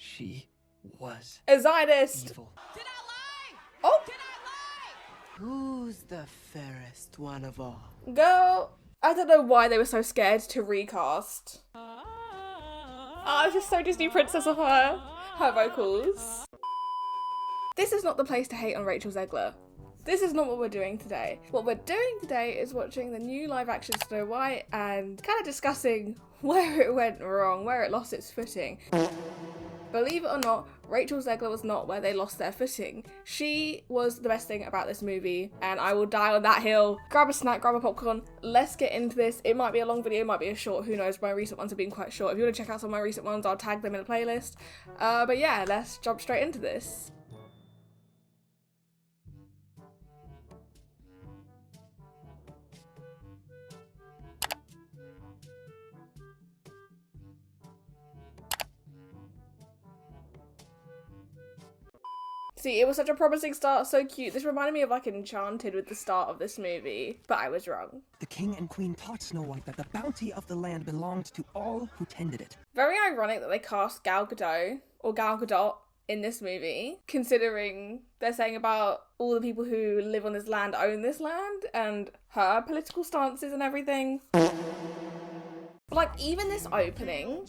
She was a Zionist. evil. Did I lie? Oh, Did I lie? Who's the fairest one of all? girl. I don't know why they were so scared to recast. Oh, it's just so Disney princess of her vocals. This is not the place to hate on Rachel Zegler. This is not what we're doing today. What we're doing today is watching the new live action Snow White and kind of discussing where it went wrong, where it lost its footing. Believe it or not, Rachel Zegler was not where they lost their footing. She was the best thing about this movie, and I will die on that hill. Grab a snack, grab a popcorn, let's get into this. It might be a long video, it might be a short, who knows, my recent ones have been quite short. If you want to check out some of my recent ones, I'll tag them in a playlist. But yeah, let's jump straight into this. See, it was such a promising start, so cute. This reminded me of like Enchanted with the start of this movie, but I was wrong. The king and queen taught Snow White that the bounty of the land belonged to all who tended it. Very ironic that they cast Gal Gadot, or Gal Gadot, in this movie, considering they're saying about all the people who live on this land own this land, and her political stances and everything. Like, even this opening,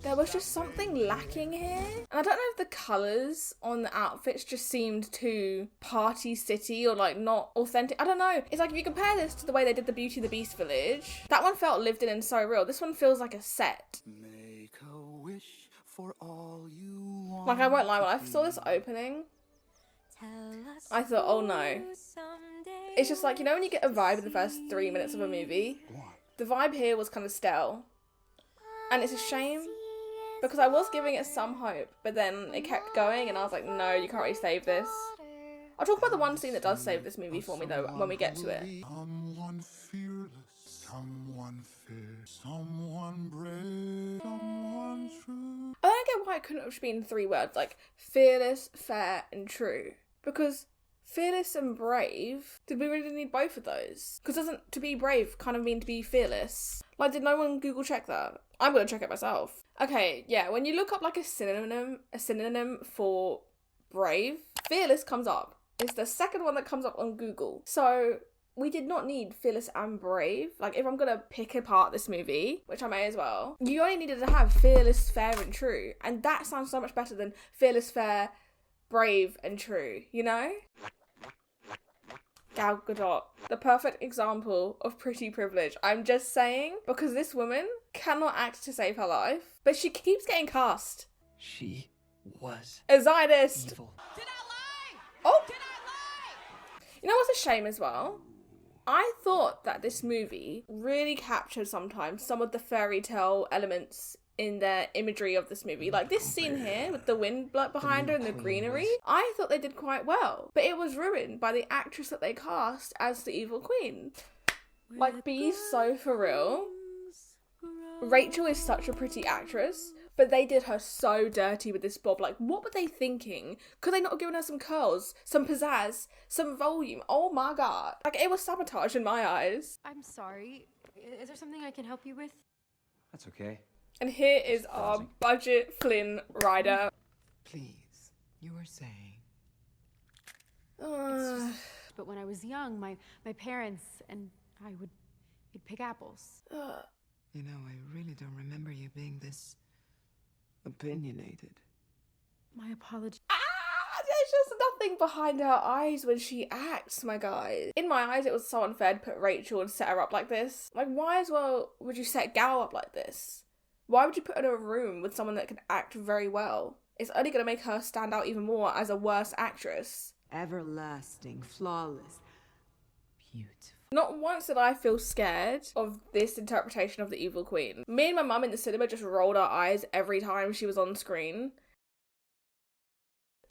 there was just something lacking here. And I don't know if the colours on the outfits just seemed too Party City or like not authentic. I don't know. It's like if you compare this to the way they did the Beauty and the Beast village, that one felt lived in and so real. This one feels like a set. Make a wish for all you want. Like, I won't lie, when I saw this opening, I thought, oh no. It's just like, you know when you get a vibe in the first 3 minutes of a movie? The vibe here was kind of stale. And it's a shame because I was giving it some hope, but then it kept going and I was like, no, you can't really save this. I'll talk about the one scene that does save this movie for me though when we get to it. Someone fearless, someone fair, someone brave, someone true. I don't get why it couldn't have been 3 words, like fearless, fair, and true. Because fearless and brave, did we really need both of those? Because doesn't to be brave kind of mean to be fearless? Like, did no one Google check that? I'm gonna check it myself. Okay, yeah, when you look up like a synonym for brave, fearless comes up. It's the second one that comes up on Google. So we did not need fearless and brave. Like, if I'm gonna pick apart this movie, which I may as well, you only needed to have fearless, fair, and true. And that sounds so much better than fearless, fair, brave, and true, you know? Gal Gadot, the perfect example of pretty privilege. I'm just saying, because this woman cannot act to save her life, but she keeps getting cast. She was A Zionist. evil. Did I lie? Oh, Did I lie? you know what's a shame as well? I thought that this movie really captured sometimes some of the fairy tale elements in their imagery of this movie. Like this scene here with the wind behind her and the greenery, I thought they did quite well. But it was ruined by the actress that they cast as the evil queen. Like, be so for real. Rachel is such a pretty actress, but they did her so dirty with this bob. Like, what were they thinking? Could they not have given her some curls, some pizzazz, some volume? Oh my god. Like, it was sabotage in my eyes. I'm sorry. Is there something I can help you with? That's okay. And here is our budget Flynn rider. Please, you were saying. But when I was young, my parents and I would pick apples. You know, I really don't remember you being this opinionated. My apologies. There's just nothing behind her eyes when she acts, my guys. In my eyes, it was so unfair to put Rachel and set her up like this. Like, why as well would you set Gal up like this? Why would you put her in a room with someone that can act very well? It's only going to make her stand out even more as a worse actress. Everlasting, flawless, beautiful. Not once did I feel scared of this interpretation of the evil queen. Me and my mum in the cinema just rolled our eyes every time she was on screen.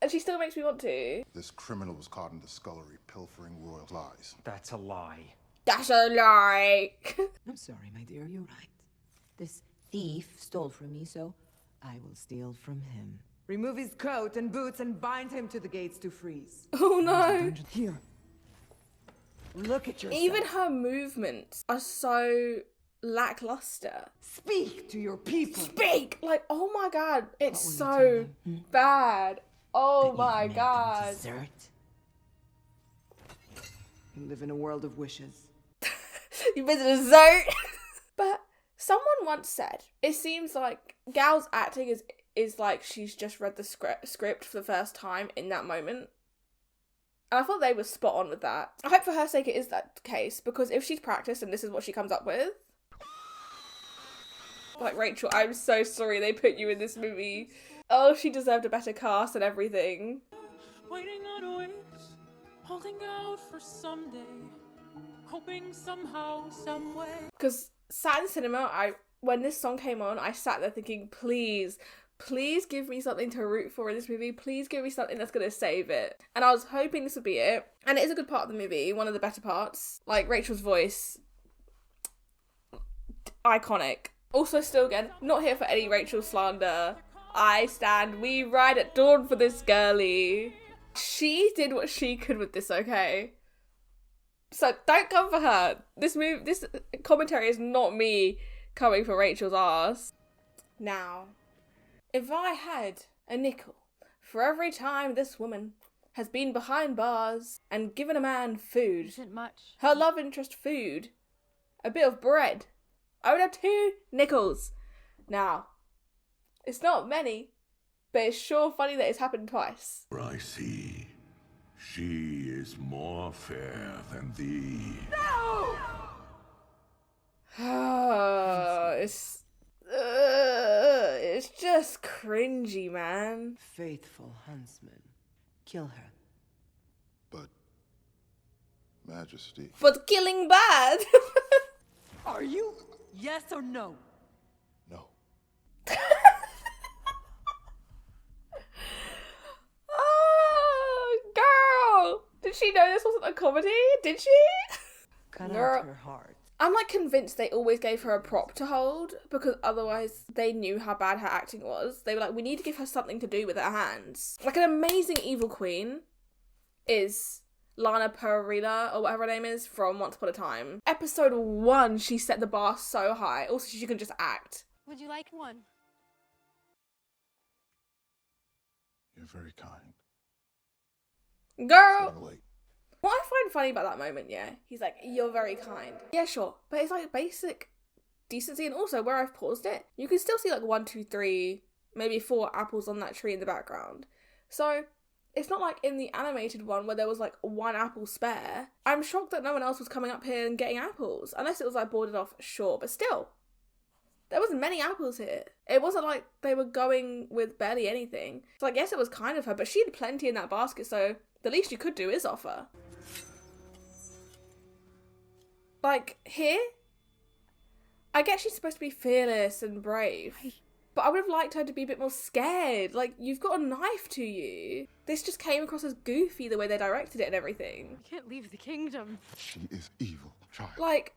And she still makes me want to. This criminal was caught in the scullery pilfering royal lies. That's a lie. That's a lie. I'm sorry, my dear, you're right. This thief stole from me, so I will steal from him. Remove his coat and boots and bind him to the gates to freeze. Oh no. Here. Look at yourself. Even her movements are so lackluster. Speak to your people. Speak! Like, oh my god, it's What will so you tell them? bad. Oh That my you've made them god. desert? You live in a world of wishes. You've been to dessert. But someone once said, it seems like Gal's acting is like she's just read the script for the first time in that moment. And I thought they were spot on with that. I hope for her sake it is that case, because if she's practiced and this is what she comes up with. Like, Rachel, I'm so sorry they put you in this movie. Oh, she deserved a better cast and everything. Waiting on wings, holding out for someday, hoping somehow, some way. Because sat in cinema, when this song came on, I sat there thinking, please give me something to root for in this movie. Please give me something that's going to save it. And I was hoping this would be it. And it is a good part of the movie, one of the better parts. Like, Rachel's voice, iconic. Also, still again, not here for any Rachel slander. I stand, we ride at dawn for this girlie. She did what she could with this, okay? So don't come for her. This commentary is not me coming for Rachel's ass. Now, if I had a nickel for every time this woman has been behind bars and given a man food, Isn't much. her love interest food, a bit of bread, I would have 2 nickels. Now, it's not many, but it's sure funny that it's happened twice. I see. She is more fair than thee. It's just cringy, man. Faithful huntsman. Kill her. But, Majesty, But killing bad. Are you? Yes or no? no. Oh, girl. Did she know this wasn't a comedy? Did she? Cut Girl. out her heart. I'm like convinced they always gave her a prop to hold because otherwise they knew how bad her acting was. They were like, we need to give her something to do with her hands. Like, an amazing evil queen is Lana Perrilla, or whatever her name is, from Once Upon a Time. Episode 1, she set the bar so high. Also, she can just act. Would you like one? You're very kind. Girl! Kinda late. What I find funny about that moment, yeah, he's like, you're very kind. Yeah, sure. But it's like basic decency, and also where I've paused it, you can still see like 1, 2, 3, maybe 4 apples on that tree in the background. So it's not like in the animated one where there was like 1 apple spare. I'm shocked that no one else was coming up here and getting apples. Unless it was like boarded off, sure, but still. There wasn't many apples here. It wasn't like they were going with barely anything. So I guess it was kind of her, but she had plenty in that basket, so the least you could do is offer. Like, here, I guess she's supposed to be fearless and brave, but I would have liked her to be a bit more scared. Like, you've got a knife to you. This just came across as goofy the way they directed it and everything. You can't leave the kingdom. She is evil, child. Like,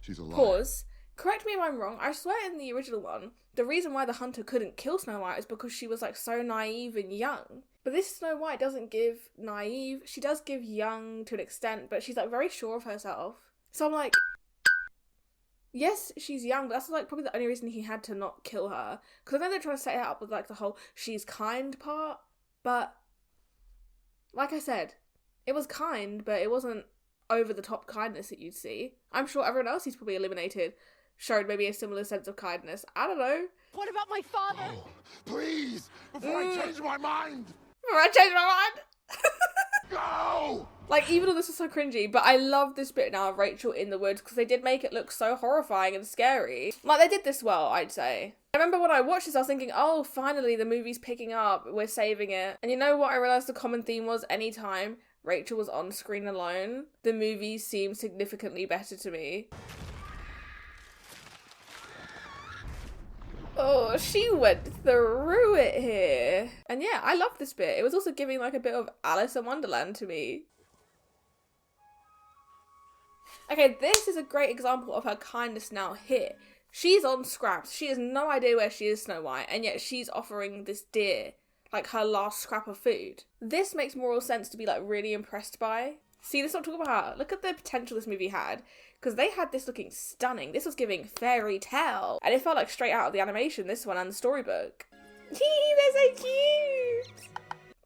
She's a liar. pause. Correct me if I'm wrong, I swear in the original one, the reason why the hunter couldn't kill Snow White is because she was like so naive and young. But this Snow White doesn't give naive, she does give young to an extent, but she's like very sure of herself. So I'm like, yes, she's young, but that's like probably the only reason he had to not kill her. Because I know they're trying to set it up with like the whole she's kind part, but like I said, it was kind, but it wasn't over the top kindness that you'd see. I'm sure everyone else he's probably eliminated showed maybe a similar sense of kindness. I don't know. What about my father? Oh, please! Before I change my mind! Before I change my mind! Go! Like, even though this is so cringy, but I love this bit now of Rachel in the woods because they did make it look so horrifying and scary. Like, they did this well, I'd say. I remember when I watched this, I was thinking, oh, finally, the movie's picking up. We're saving it. And you know what I realised the common theme was? Anytime Rachel was on screen alone, the movie seemed significantly better to me. Oh, she went through it here. And yeah, I love this bit. It was also giving like a bit of Alice in Wonderland to me. Okay, this is a great example of her kindness now here. She's on scraps. She has no idea where she is, Snow White, and yet she's offering this deer like her last scrap of food. This makes moral sense to be like really impressed by. See, let's not talk about, look at the potential this movie had. Because they had this looking stunning. This was giving fairy tale. And it felt like straight out of the animation, this one, and the storybook. They're so cute!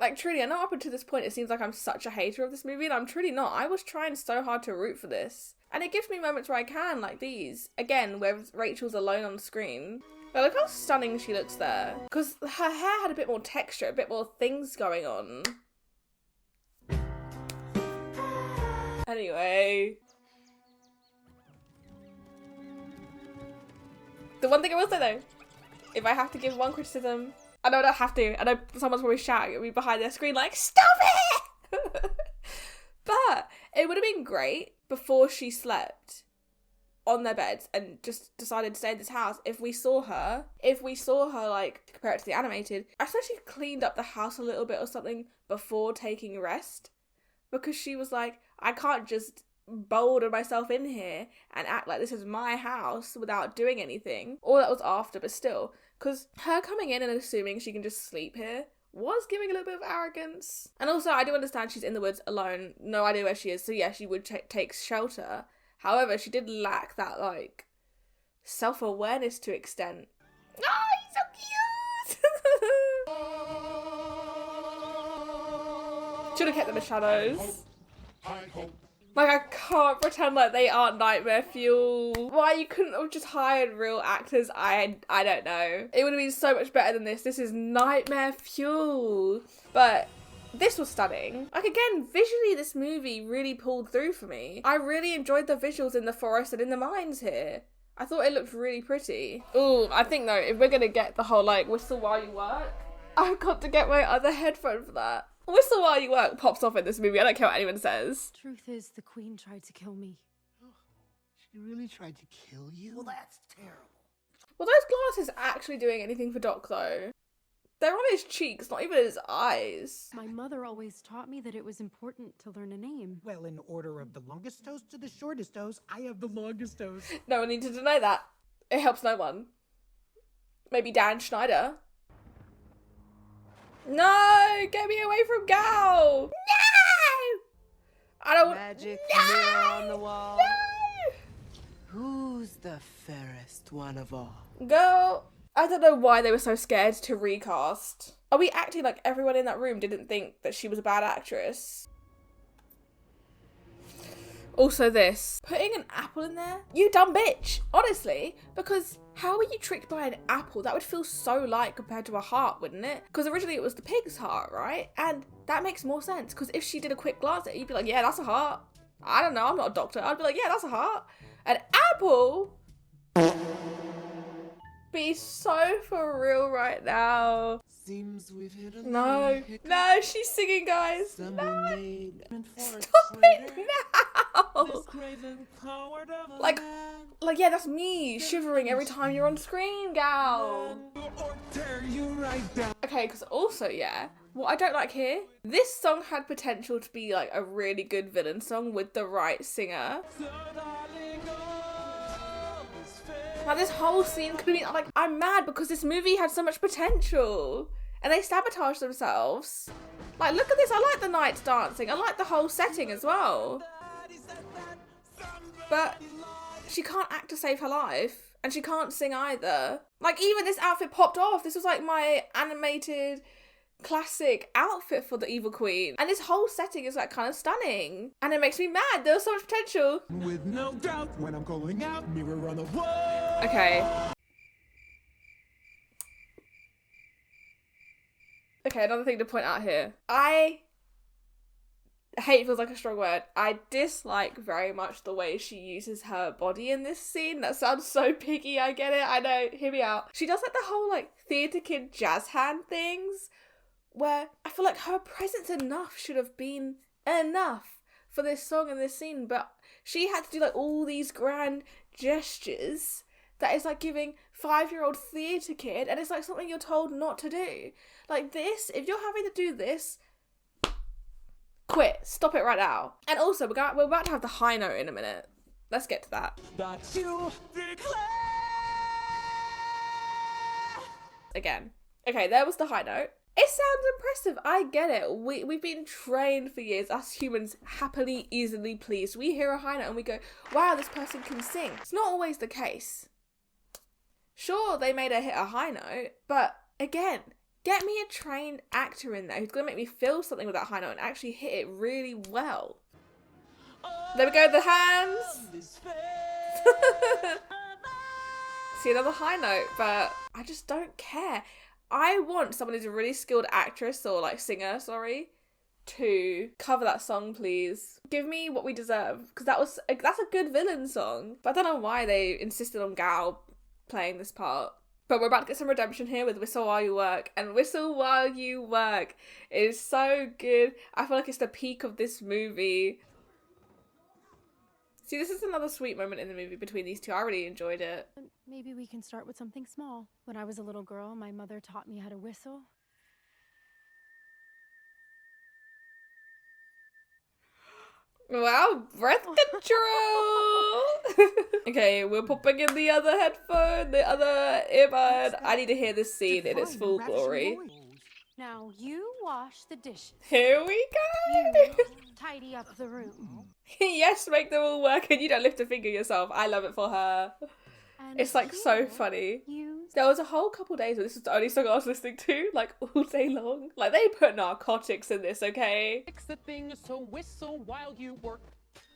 Like, truly, I know up until this point it seems like I'm such a hater of this movie, and I'm truly not. I was trying so hard to root for this. And it gives me moments where I can, like these. Again, where Rachel's alone on the screen. But look how stunning she looks there. Because her hair had a bit more texture, a bit more things going on. Anyway. The one thing I will say though, if I have to give one criticism, I know I don't have to. I know someone's probably shouting at me behind their screen like, stop it! But it would have been great before she slept on their beds and just decided to stay in this house if we saw her like, compare it to the animated, I especially cleaned up the house a little bit or something before taking a rest. Because she was like, I can't just boulder myself in here and act like this is my house without doing anything. Or that was after, but still. Because her coming in and assuming she can just sleep here was giving a little bit of arrogance. And also, I do understand she's in the woods alone, no idea where she is, so yeah, she would take shelter. However, she did lack that, like, self-awareness to extent. Oh, he's so cute! Should have kept them as shadows. Like, I can't pretend like they aren't nightmare fuel. Why you couldn't have just hired real actors, I don't know. It would have been so much better than this. This is nightmare fuel. But this was stunning. Like, again, visually this movie really pulled through for me. I really enjoyed the visuals in the forest and in the mines here. I thought it looked really pretty. Ooh, I think though, if we're gonna get the whole like whistle while you work, I've got to get my other headphone for that. Whistle while you work pops off in this movie. I don't care what anyone says. Truth is, the Queen tried to kill me. She really tried to kill you? Well, that's terrible. Well, those glasses actually doing anything for Doc, though? They're on his cheeks, not even his eyes. My mother always taught me that it was important to learn a name. Well, in order of the longest toes to the shortest toes, I have the longest toes. No one needs to deny that. It helps no one. Maybe Dan Schneider. No! Get me away from Gale! No! I don't want... Magic no! mirror on the wall. No! Who's the fairest one of all? Girl, I don't know why they were so scared to recast. Are we acting like everyone in that room didn't think that she was a bad actress? Also this. Putting an apple in there? You dumb bitch! Honestly, because how were you tricked by an apple? That would feel so light compared to a heart, wouldn't it? Because originally it was the pig's heart, right? And that makes more sense, because if she did a quick glance at it, you'd be like, yeah, that's a heart. I don't know, I'm not a doctor. I'd be like, yeah, that's a heart. An apple? Be so for real right now. Seems we've hit a No, no, she's singing, guys. No. Stop it now. Like, yeah, that's me shivering every time you're on screen, gal. Okay, because also, yeah, what I don't like here, this song had potential to be like a really good villain song with the right singer. Like, this whole scene could be like, I'm mad because this movie had so much potential and they sabotaged themselves. Like, look at this. I like the night dancing. I like the whole setting as well. But she can't act to save her life and she can't sing either. Like, even this outfit popped off. This was like my animated classic outfit for the evil queen. And this whole setting is like kind of stunning. And it makes me mad. There was so much potential. With no doubt, when I'm calling out, mirror on the wall. Okay. Okay, another thing to point out here. Hate feels like a strong word. I dislike very much the way she uses her body in this scene. That sounds so picky, I get it. I know, hear me out. She does like the whole like theatre kid jazz hand things where I feel like her presence enough should have been enough for this song and this scene, but she had to do like all these grand gestures that is like giving 5-year-old theatre kid, and it's like something you're told not to do. Like this, if you're having to do this, quit. Stop it right now. And also, we're about to have the high note in a minute. Let's get to that. Again. Okay, there was the high note. It sounds impressive. I get it. We've been trained for years. Us humans happily, easily pleased. We hear a high note and we go, wow, this person can sing. It's not always the case. Sure, they made her hit a high note, but again, get me a trained actor in there who's going to make me feel something with that high note and actually hit it really well. There we go, the hands. See, another high note, but I just don't care. I want someone who's a really skilled actress or like singer, sorry, to cover that song, please. Give me what we deserve, because that's a good villain song. But I don't know why they insisted on Gale playing this part. But we're about to get some redemption here with Whistle While You Work. And Whistle While You Work is so good. I feel like it's the peak of this movie. See, this is another sweet moment in the movie between these two. I really enjoyed it. Maybe we can start with something small. When I was a little girl, my mother taught me how to whistle. Wow, breath control! Okay, we're popping in the other headphone, the other earbud. I need to hear this scene in its full glory. Now you wash the dishes. Here we go! You tidy up the room. Yes, make them all work and you don't lift a finger yourself. I love it for her. And It's like so funny. There was a whole couple days where this was the only song I was listening to, like all day long. Like they put narcotics in this, okay? Fix the thing, so whistle while you work.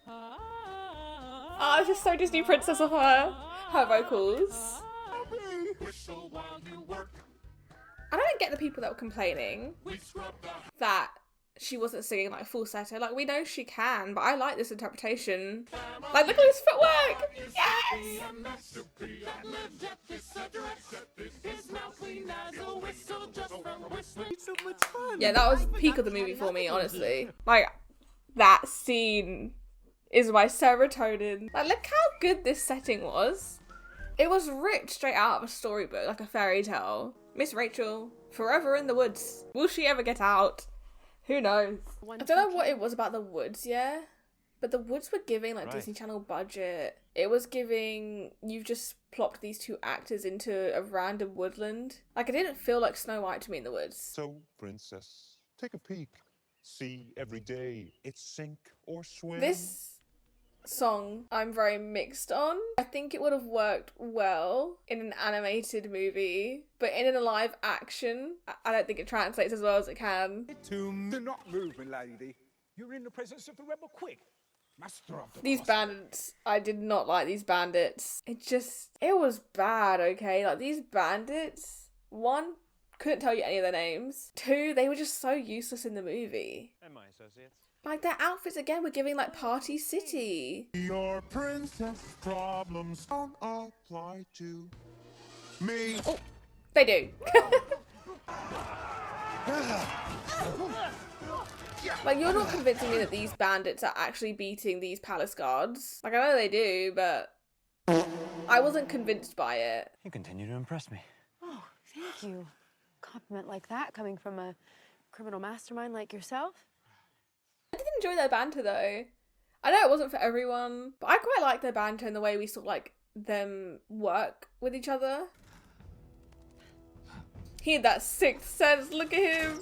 Oh, it's just so Disney princess of her vocals. Whistle while you work. I don't get the people that were complaining that she wasn't singing like falsetto. Like we know she can, but I like this interpretation. Like look at this footwork! Yes! Yeah, that was peak of the movie for me, honestly. Like that scene is my serotonin. Like look how good this setting was. It was ripped straight out of a storybook, like a fairy tale. Miss Rachel, forever in the woods. Will she ever get out? Who knows? I don't know what it was about the woods, yeah? But the woods were giving like Disney Channel budget. It was giving, you've just plopped these two actors into a random woodland. Like it didn't feel like Snow White to me in the woods. So, princess, take a peek. See every day it's sink or swim. This song I'm very mixed on. I think it would have worked well in an animated movie, but in a live action, I don't think it translates as well as it can. Do not move, my lady. You're in the presence of the rebel quick. Master of the These bandits, I did not like these bandits. It was bad, okay? Like these bandits, one, couldn't tell you any of their names. Two, they were just so useless in the movie. And my associates. Like their outfits again were giving like Party City. Your princess problems don't apply to me. Oh, they do. Like you're not convincing me that these bandits are actually beating these palace guards. Like I know they do, but I wasn't convinced by it. You continue to impress me. Oh, thank you. Compliment like that coming from a criminal mastermind like yourself. I did enjoy their banter though. I know it wasn't for everyone, but I quite liked their banter and the way we saw like them work with each other. He had that sixth sense, look at him.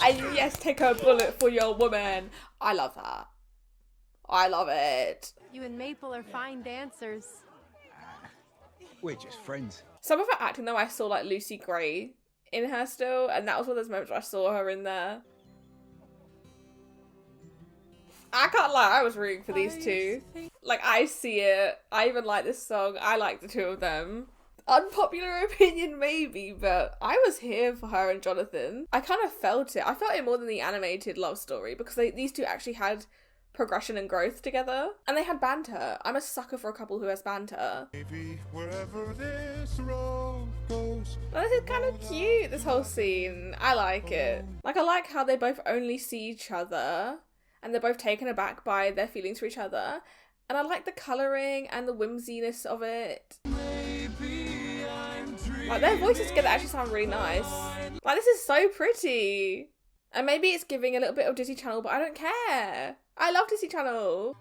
And yes, take a bullet for your woman. I love that. I love it. You and Maple are fine dancers. We're just friends. Some of her acting though, I saw like Lucy Gray in her still, and that was one of those moments where I saw her in there. I can't lie, I was rooting for these two. Like, I see it. I even like this song. I like the two of them. Unpopular opinion maybe, but I was here for her and Jonathan. I kind of felt it. I felt it more than the animated love story because these two actually had progression and growth together. And they had banter. I'm a sucker for a couple who has banter. Maybe wherever this road goes. Well, this is kind of cute, this whole scene. I like it. Like, I like how they both only see each other and they're both taken aback by their feelings for each other. And I like the colouring and the whimsiness of it. Like, their voices together actually sound really nice. Like, this is so pretty. And maybe it's giving a little bit of Disney Channel, but I don't care. I love Disney Channel.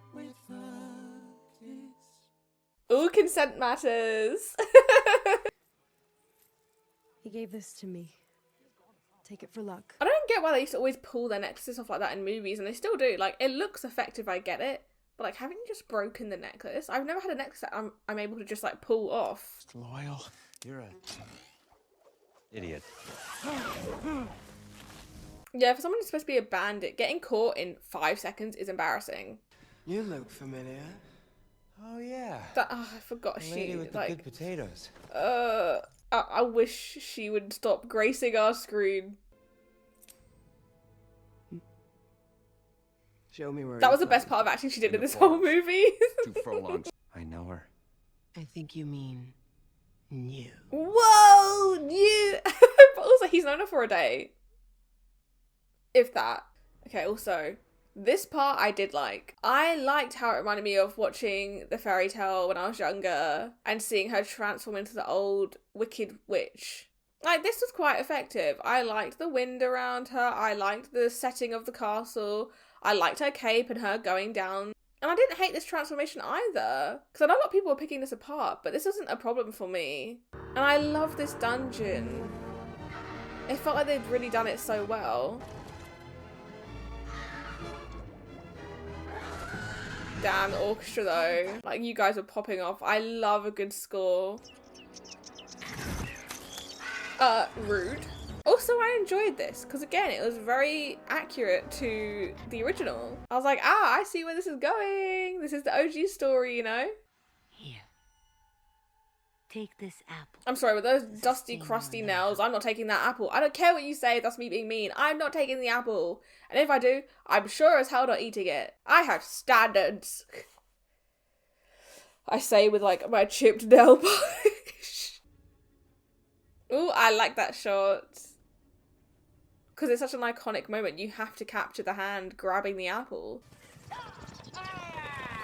Ooh, consent matters. He gave this to me. take it for luck. I don't get why they used to always pull their necklaces off like that in movies, and they still do. Like, it looks effective, I get it. But, like, haven't you just broken the necklace? I've never had a necklace that I'm able to just, like, pull off. Loyal. You're a idiot. Yeah, for someone who's supposed to be a bandit, getting caught in 5 seconds is embarrassing. You look familiar. Oh, yeah. I forgot The lady she, with the like... good potatoes. I wish she would stop gracing our screen. Show me where That was the best part of acting she did in this whole movie. 2 furlongs. I know her. I think you mean new. Whoa, new. But also, he's known her for a day. If that. Okay, also, this part I did like. I liked how it reminded me of watching the fairy tale when I was younger and seeing her transform into the old wicked witch. Like, this was quite effective. I liked the wind around her. I liked the setting of the castle. I liked her cape and her going down. And I didn't hate this transformation either. Because I know a lot of people were picking this apart, but this wasn't a problem for me. And I love this dungeon. It felt like they'd really done it so well. Damn, the orchestra though. Like, you guys are popping off. I love a good score. Rude. Also, I enjoyed this, because again, it was very accurate to the original. I was like, I see where this is going. This is the OG story, you know? Here. Take this apple. I'm sorry, with those dusty, crusty nails, I'm not taking that apple. I don't care what you say, that's me being mean. I'm not taking the apple. And if I do, I'm sure as hell not eating it. I have standards. I say with, like, my chipped nail polish. Ooh, I like that shot. Because it's such an iconic moment. You have to capture the hand grabbing the apple.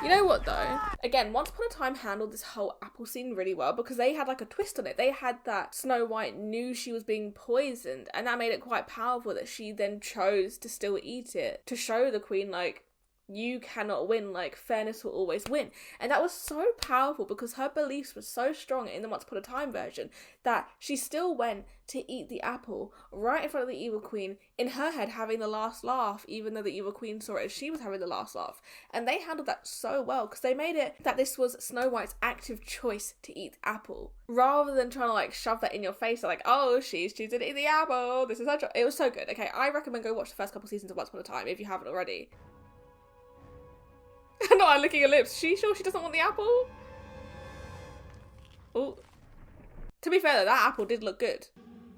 You know what though? Again, Once Upon a Time handled this whole apple scene really well because they had like a twist on it. They had that Snow White knew she was being poisoned, and that made it quite powerful that she then chose to still eat it to show the queen, like, you cannot win, like, fairness will always win. And that was so powerful because her beliefs were so strong in the Once Upon a Time version that she still went to eat the apple right in front of the evil queen, in her head having the last laugh, even though the evil queen saw it as she was having the last laugh. And they handled that so well because they made it that this was Snow White's active choice to eat the apple, rather than trying to, like, shove that in your face, like, oh, she's choosing to eat the apple, this is her choice. It was so good. Okay, I recommend go watch the first couple seasons of Once Upon a Time if you haven't already. Not I'm licking her lips. She sure she doesn't want the apple? Oh. To be fair though, that apple did look good.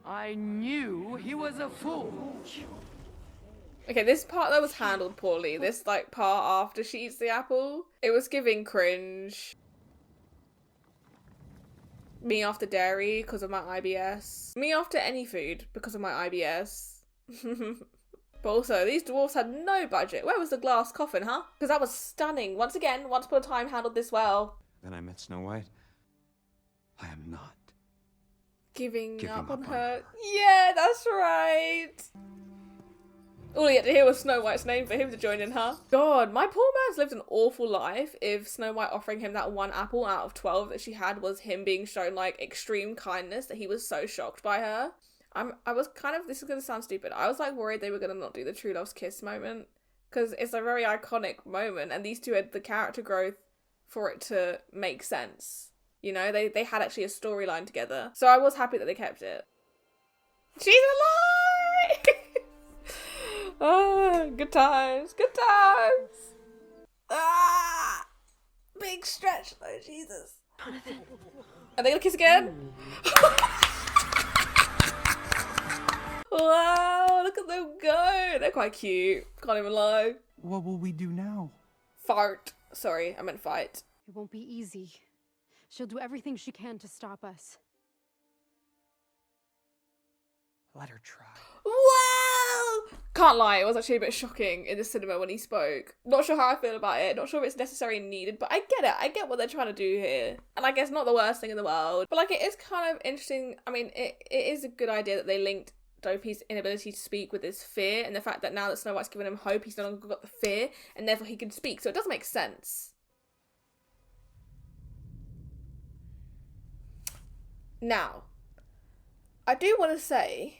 I knew he was a fool. Okay, this part though was handled poorly. This, like, part after she eats the apple, it was giving cringe. Me after dairy because of my IBS. Me after any food because of my IBS. But also, these dwarfs had no budget. Where was the glass coffin, huh? Because that was stunning. Once again, Once Upon a Time handled this well. Then I met Snow White. I am not Giving up on her. Yeah, that's right. All he had to hear was Snow White's name for him to join in, huh? God, my poor man's lived an awful life if Snow White offering him that one apple out of 12 that she had was him being shown, like, extreme kindness, that he was so shocked by her. I was kind of, this is going to sound stupid, I was, like, worried they were going to not do the True Love's Kiss moment, because it's a very iconic moment, and these two had the character growth for it to make sense. You know, they had actually a storyline together. So I was happy that they kept it. She's alive! Oh, good times, good times! Ah! Big stretch though, Jesus. Are they gonna kiss again? Wow, look at them go. They're quite cute. Can't even lie. What will we do now? Fart. Sorry, I meant fight. It won't be easy. She'll do everything she can to stop us. Let her try. Wow! Can't lie, it was actually a bit shocking in the cinema when he spoke. Not sure how I feel about it. Not sure if it's necessary and needed, but I get it. I get what they're trying to do here. And I guess not the worst thing in the world. But, like, it is kind of interesting. I mean, it is a good idea that they linked Dopey's inability to speak with his fear, and the fact that now that Snow White's given him hope, he's no longer got the fear, and therefore he can speak. So it does make sense. Now, I do want to say,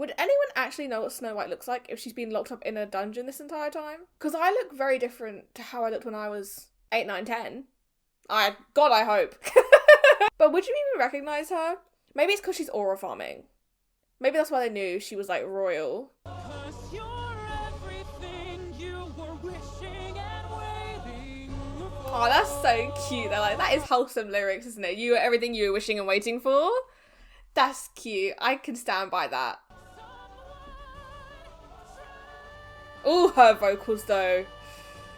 Would anyone actually know what Snow White looks like if she's been locked up in a dungeon this entire time? Because I look very different to how I looked when I was 8, 9, 10. God, I hope. But would you even recognise her? Maybe it's because she's aura farming. Maybe that's why they knew she was like royal. Oh, that's so cute. They're like, that is wholesome lyrics, isn't it? You are everything you were wishing and waiting for. That's cute. I can stand by that. Oh, her vocals though.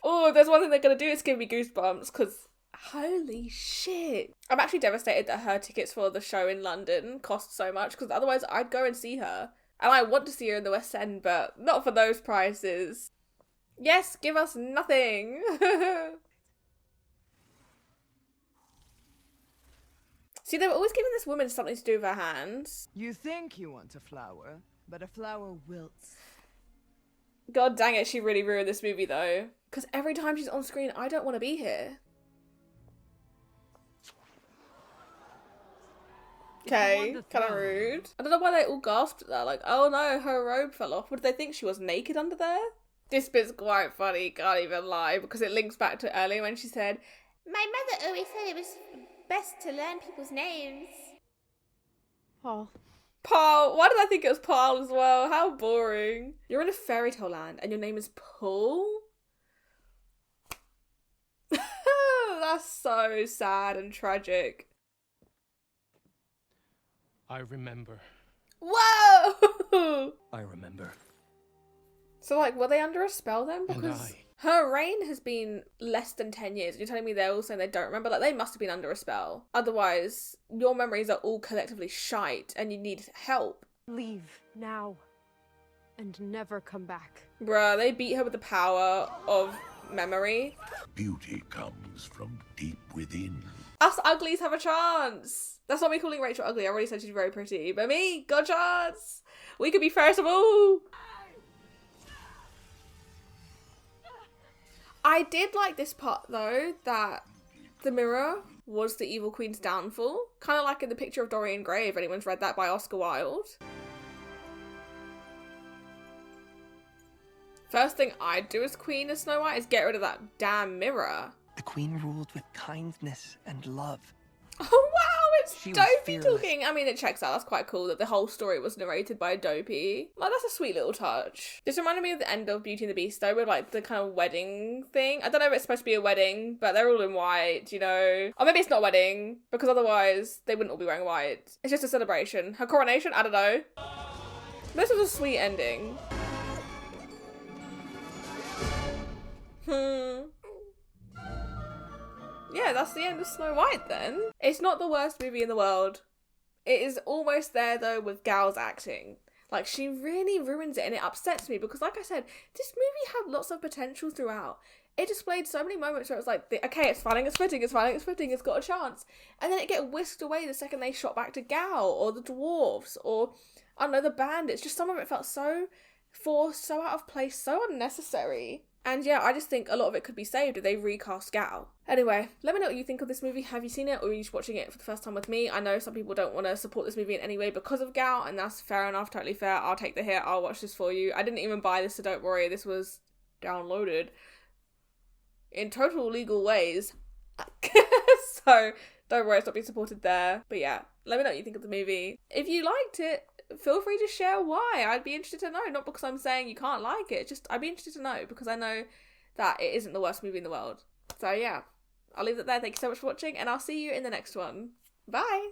Oh, there's one thing they're gonna do. It's giving me goosebumps because holy shit. I'm actually devastated that her tickets for the show in London cost so much because otherwise I'd go and see her. And I want to see her in the West End, but not for those prices. Yes, give us nothing. See, they were always giving this woman something to do with her hands. You think you want a flower, but a flower wilts. God dang it, she really ruined this movie though. Because every time she's on screen, I don't want to be here. Okay, kind of rude. I don't know why they all gasped at that. Like, oh no, her robe fell off. What did they think? She was naked under there? This bit's quite funny, can't even lie, because it links back to earlier when she said, My mother always said it was best to learn people's names. Paul. Paul. Why did I think it was Paul as well? How boring. You're in a fairy tale land and your name is Paul? That's so sad and tragic. I remember. Whoa! I remember. So, like, were they under a spell then? And Because her reign has been less than 10 years. You're telling me they're all saying they don't remember? Like, they must have been under a spell. Otherwise, your memories are all collectively shite and you need help. Leave now and never come back. Bruh, they beat her with the power of memory. Beauty comes from deep within. Us uglies have a chance. That's not me calling Rachel ugly. I already said she's very pretty. But me, got a chance. We could be fairest of all. I did like this part though, that the mirror was the evil queen's downfall. Kind of like in The Picture of Dorian Gray, if anyone's read that by Oscar Wilde. First thing I'd do as queen of Snow White is get rid of that damn mirror. The queen ruled with kindness and love. Oh wow, it's She was Dopey fearless. talking. I mean, it checks out. That's quite cool that the whole story was narrated by Dopey. Like, that's a sweet little touch. This reminded me of the end of Beauty and the Beast though, with like the kind of wedding thing. I don't know if it's supposed to be a wedding, but they're all in white, you know. Or maybe it's not a wedding, because otherwise they wouldn't all be wearing white. It's just a celebration. Her coronation? I don't know. This was a sweet ending. Yeah, that's the end of Snow White then. It's not the worst movie in the world. It is almost there though with Gale's acting. Like, she really ruins it and it upsets me because, like I said, this movie had lots of potential throughout. It displayed so many moments where it was like, okay, it's finding its footing, it's finding its footing, it's got a chance. And then it get whisked away the second they shot back to Gale or the dwarves or, I don't know, the bandits. Just some of it felt so forced, so out of place, so unnecessary. And yeah, I just think a lot of it could be saved if they recast Gale. Anyway, let me know what you think of this movie. Have you seen it or are you just watching it for the first time with me? I know some people don't want to support this movie in any way because of Gale, and that's fair enough, totally fair. I'll take the hit, I'll watch this for you. I didn't even buy this, so don't worry. This was downloaded in total legal ways. So don't worry, it's not being supported there. But yeah, let me know what you think of the movie. If you liked it, feel free to share why. I'd be interested to know. Not because I'm saying you can't like it, just I'd be interested to know because I know that it isn't the worst movie in the world. So yeah, I'll leave it there. Thank you so much for watching and I'll see you in the next one. Bye!